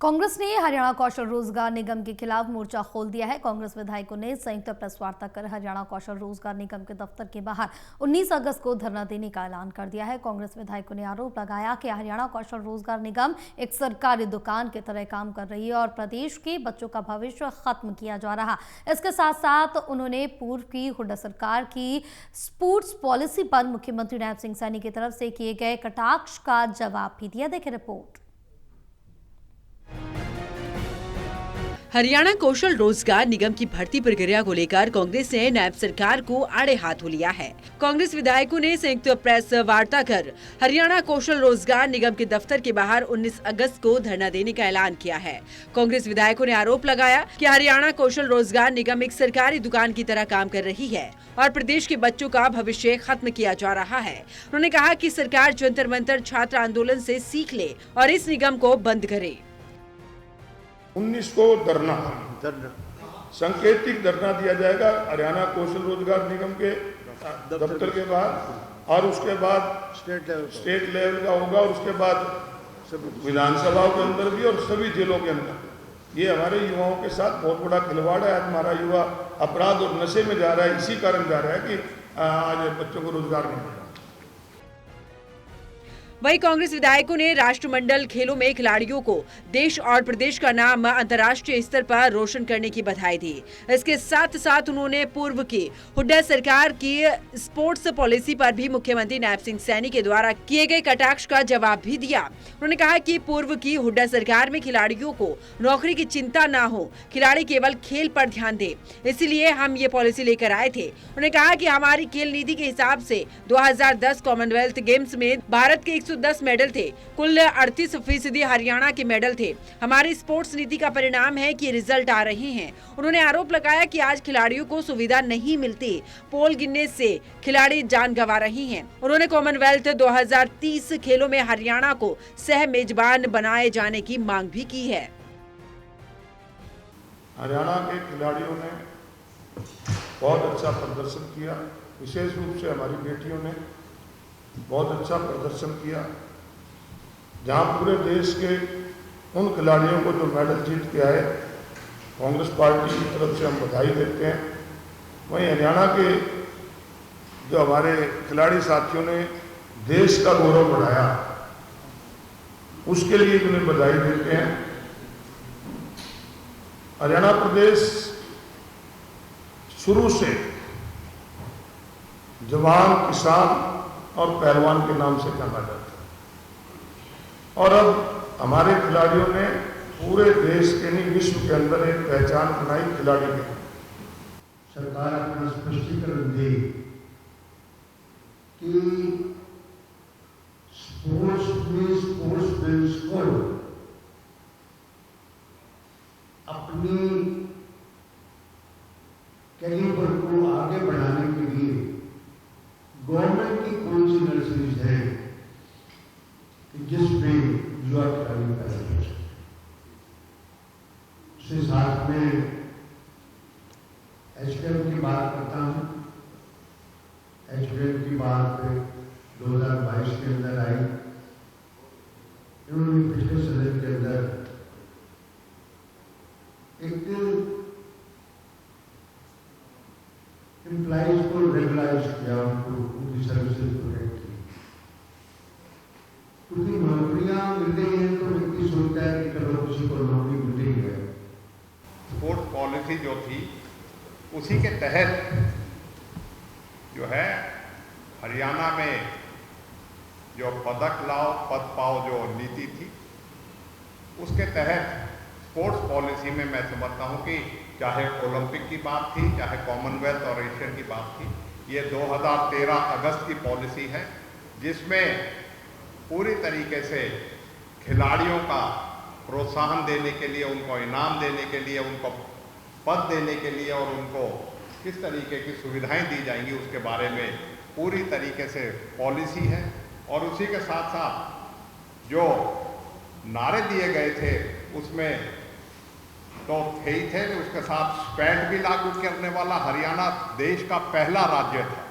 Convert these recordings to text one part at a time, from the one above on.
कांग्रेस ने हरियाणा कौशल रोजगार निगम के खिलाफ मोर्चा खोल दिया है। कांग्रेस विधायकों ने संयुक्त प्रेस वार्ता कर हरियाणा कौशल रोजगार निगम के दफ्तर के बाहर 19 अगस्त को धरना देने का ऐलान कर दिया है। कांग्रेस विधायकों ने आरोप लगाया कि हरियाणा कौशल रोजगार निगम एक सरकारी दुकान की तरह काम कर रही है और प्रदेश के बच्चों का भविष्य खत्म किया जा रहा। इसके साथ साथ उन्होंने पूर्व की हुड्डा सरकार की स्पोर्ट्स पॉलिसी पर मुख्यमंत्री नायब सिंह सैनी की तरफ से किए गए कटाक्ष का जवाब भी दिया। देखें रिपोर्ट। हरियाणा कौशल रोजगार निगम की भर्ती प्रक्रिया को लेकर कांग्रेस ने नायब सरकार को आड़े हाथों लिया है। कांग्रेस विधायकों ने संयुक्त प्रेस वार्ता कर हरियाणा कौशल रोजगार निगम के दफ्तर के बाहर 19 अगस्त को धरना देने का ऐलान किया है। कांग्रेस विधायकों ने आरोप लगाया कि हरियाणा कौशल रोजगार निगम एक सरकारी दुकान की तरह काम कर रही है और प्रदेश के बच्चों का भविष्य खत्म किया जा रहा है। उन्होंने कहा कि सरकार जंतर मंतर छात्र आंदोलन से सीख ले और इस निगम को बंद करे। 19 को धरना सांकेतिक धरना दिया जाएगा हरियाणा कौशल रोजगार निगम के दफ्तर के बाहर और उसके बाद स्टेट लेवल का होगा और उसके बाद विधानसभाओं के अंदर भी और सभी जिलों के अंदर। ये हमारे युवाओं के साथ बहुत बड़ा खिलवाड़ है। आज हमारा युवा अपराध और नशे में जा रहा है, इसी कारण जा रहा है कि आज बच्चों को रोजगार नहीं मिला। वहीं कांग्रेस विधायकों ने राष्ट्रमंडल खेलों में खिलाड़ियों को देश और प्रदेश का नाम अंतर्राष्ट्रीय स्तर पर रोशन करने की बधाई दी। इसके साथ साथ उन्होंने पूर्व की हुड्डा सरकार की स्पोर्ट्स पॉलिसी पर भी मुख्यमंत्री नायब सिंह सैनी के द्वारा किए गए कटाक्ष का जवाब भी दिया। उन्होंने कहा कि पूर्व की हुड्डा सरकार में खिलाड़ियों को नौकरी की चिंता न हो, खिलाड़ी केवल खेल पर ध्यान दे, इसीलिए हम ये पॉलिसी लेकर आए थे। उन्होंने कहा कि हमारी खेल नीति के हिसाब से 2010 कॉमनवेल्थ गेम्स में भारत के 110 मेडल थे, कुल 38% हरियाणा के मेडल थे। हमारी स्पोर्ट्स नीति का परिणाम है कि रिजल्ट आ रहे हैं। उन्होंने आरोप लगाया कि आज खिलाड़ियों को सुविधा नहीं मिलती, पोल गिरने से खिलाड़ी जान गंवा रहे हैं। उन्होंने कॉमनवेल्थ 2030 खेलों में हरियाणा को सह मेजबान बनाए जाने की मांग भी की है। हरियाणा के खिलाड़ियों ने बहुत अच्छा प्रदर्शन किया, विशेष रूप से हमारी बेटियों ने बहुत अच्छा प्रदर्शन किया। जहां पूरे देश के उन खिलाड़ियों को जो मेडल जीत के आए, कांग्रेस पार्टी की तरफ से हम बधाई देते हैं। वहीं हरियाणा के जो हमारे खिलाड़ी साथियों ने देश का गौरव बढ़ाया, उसके लिए उन्हें बधाई देते हैं। हरियाणा प्रदेश शुरू से जवान, किसान और पहलवान के नाम से जाना जाता है और अब हमारे खिलाड़ियों ने पूरे देश के नहीं विश्व के अंदर एक पहचान बनाई खिलाड़ी की। सरकार अपना स्पष्टीकरण दे कि स्पोर्ट्स बिल्स को अपनी कैलिबर को आगे बढ़ाने के लिए गवर्नमेंट की कौन सी नर्सरीज है जिसमें युवा खिलाड़ी पैदा हो सकते। उसके साथ में एचपीएम की बात करता हूं। एचपीएम की बात 2022 के अंदर आई। इन्होंने पिछले सदन के अंदर एक एम्प्लॉइज को रेगुलाइज किया, उनकी सर्विसेज प्रोटेक्ट की, क्योंकि नौकरियां मिल रही हैं तो व्यक्ति सोचता है कि चलो किसी को नौकरी मिल रही है। स्पोर्ट्स पॉलिसी जो थी उसी के तहत जो है हरियाणा में जो पदक लाओ पद पाओ जो नीति थी, उसके तहत स्पोर्ट्स पॉलिसी में मैं समझता हूं कि चाहे ओलंपिक की बात थी, चाहे कॉमनवेल्थ और एशियन की बात थी, ये 2013 अगस्त की पॉलिसी है जिसमें पूरी तरीके से खिलाड़ियों का प्रोत्साहन देने के लिए, उनको इनाम देने के लिए, उनको पद देने के लिए और उनको किस तरीके की सुविधाएं दी जाएंगी उसके बारे में पूरी तरीके से पॉलिसी है। और उसी के साथ साथ जो नारे दिए गए थे उसमें तो थे ही थे, उसके साथ स्पैट भी लागू करने वाला हरियाणा देश का पहला राज्य था।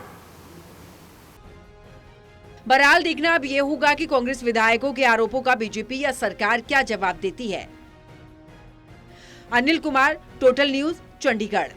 बहरहाल देखना अब ये होगा कि कांग्रेस विधायकों के आरोपों का बीजेपी या सरकार क्या जवाब देती है। Anil Kumar, total news, Chandigarh.